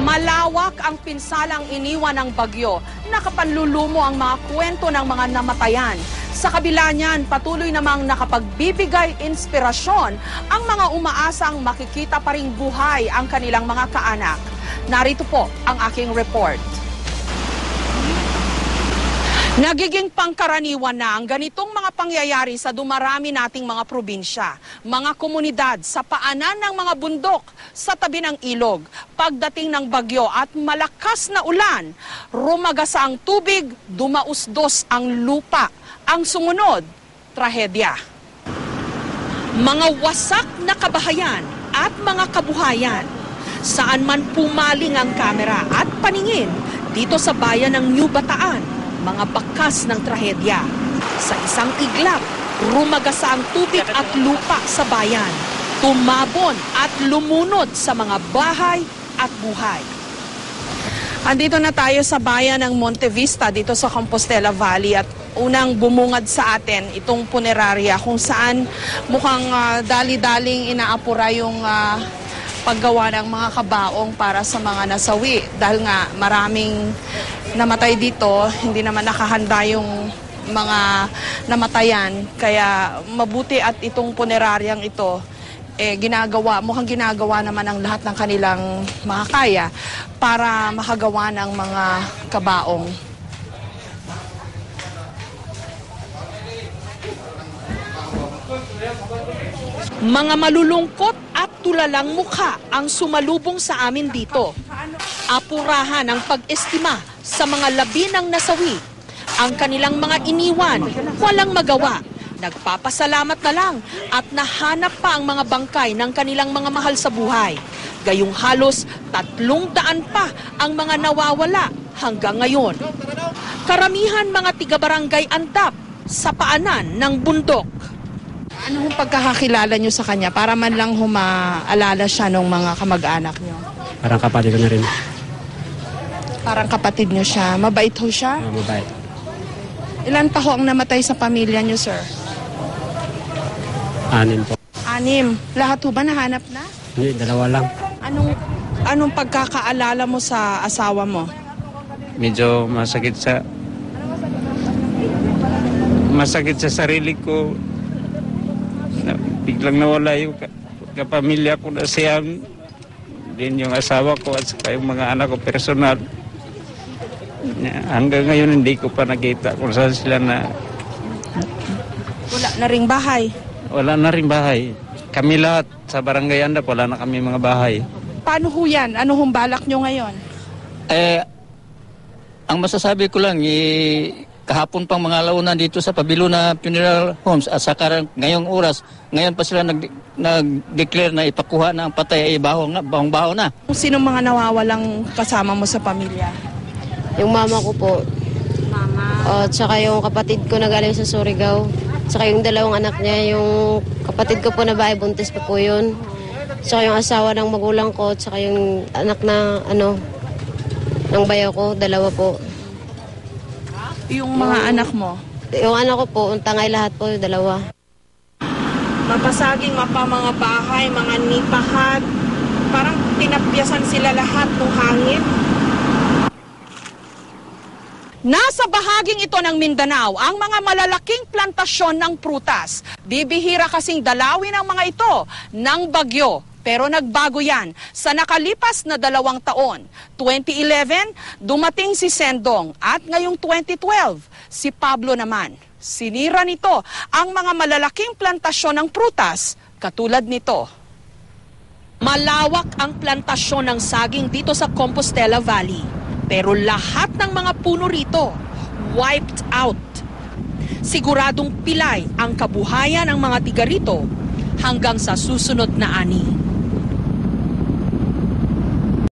Malawak ang pinsalang iniwan ng bagyo. Nakapanlulumo ang mga kwento ng mga namatayan. Sa kabila niyan, patuloy namang nakapagbibigay inspirasyon ang mga umaasang makikita pa ring buhay ang kanilang mga kaanak. Narito po ang aking report. Nagiging pangkaraniwan na ang ganitong mga pangyayari sa dumarami nating mga probinsya, mga komunidad sa paanan ng mga bundok sa tabi ng ilog. Pagdating ng bagyo at malakas na ulan, rumagasa ang tubig, dumausdos ang lupa. Ang sumunod, trahedya. Mga wasak na kabahayan at mga kabuhayan. Saan man pumaling ang kamera at paningin dito sa bayan ng New Bataan, mga bakas ng trahedya. Sa isang iglap, rumagasa ang tubig at lupa sa bayan. Tumabon at lumunod sa mga bahay at buhay. Andito na tayo sa bayan ng Monte Vista dito sa Compostela Valley at unang bumungad sa atin itong punerarya kung saan mukhang dali-daling inaapura yung paggawa ng mga kabaong para sa mga nasawi. Dahil nga maraming namatay dito, hindi naman nakahanda yung mga namatayan. Kaya mabuti at itong puneraryang ito, mukhang ginagawa naman ang lahat ng kanilang makakaya para makagawa ng mga kabaong. Mga malulungkot at tulalang mukha ang sumalubong sa amin dito. Apurahan ang pag-estima sa mga labi ng nasawi. Ang kanilang mga iniwan, walang magawa. Nagpapasalamat na lang at nahanap pa ang mga bangkay ng kanilang mga mahal sa buhay. Gayong halos 300 pa ang mga nawawala hanggang ngayon. Karamihan mga tiga-barangay Andap sa paanan ng bundok. Ano hong pagkakakilala nyo sa kanya para man lang humaalala siya ng mga kamag-anak nyo? Parang kapatid ko na rin. Parang kapatid nyo siya. Mabait ho siya? Mabait. Ilan pa ho ang namatay sa pamilya nyo, sir? 6 po. 6. Lahat ho ba nahanap na? Hindi, 2 lang. Anong pagkakaalala mo sa asawa mo? Medyo masakit sa sarili ko. Biglang nawala yung kapamilya ko na siyang din yung asawa ko at saka yung mga anak ko personal. Hanggang ngayon hindi ko pa nakita kung saan sila na... Wala na ring bahay? Wala na ring bahay. Kami lahat sa barangay Andap, wala na kami mga bahay. Paano ho yan? Ano hong balak nyo ngayon? Ang masasabi ko lang, kahapon pang mga launan dito sa Pabiluna Funeral Homes at saka ngayong oras, ngayon pa sila nag-declare na ipakuha na ang patay ay bahong-baho na. Sino mga nawawalang kasama mo sa pamilya? Yung mama ko po. Mama? At saka yung kapatid ko na galing sa Surigao. Saka yung 2 anak niya, yung kapatid ko po na bahay, buntis pa po yun. Saka yung asawa ng magulang ko, at saka yung anak na ng bayaw ko, 2 po. Yung mga anak mo? Yung anak ko po, tangay lahat po, 2. Mapasaging mga bahay, mga nipahat. Parang tinapyasan sila lahat ng hangin. Nasa bahaging ito ng Mindanao ang mga malalaking plantasyon ng prutas. Bibihira kasing dalawin ang mga ito ng bagyo. Pero nagbago yan sa nakalipas na 2 taon. 2011, dumating si Sendong at ngayong 2012, si Pablo naman. Sinira nito ang mga malalaking plantasyon ng prutas katulad nito. Malawak ang plantasyon ng saging dito sa Compostela Valley. Pero lahat ng mga puno rito, wiped out. Siguradong pilay ang kabuhayan ng mga tiga rito hanggang sa susunod na ani.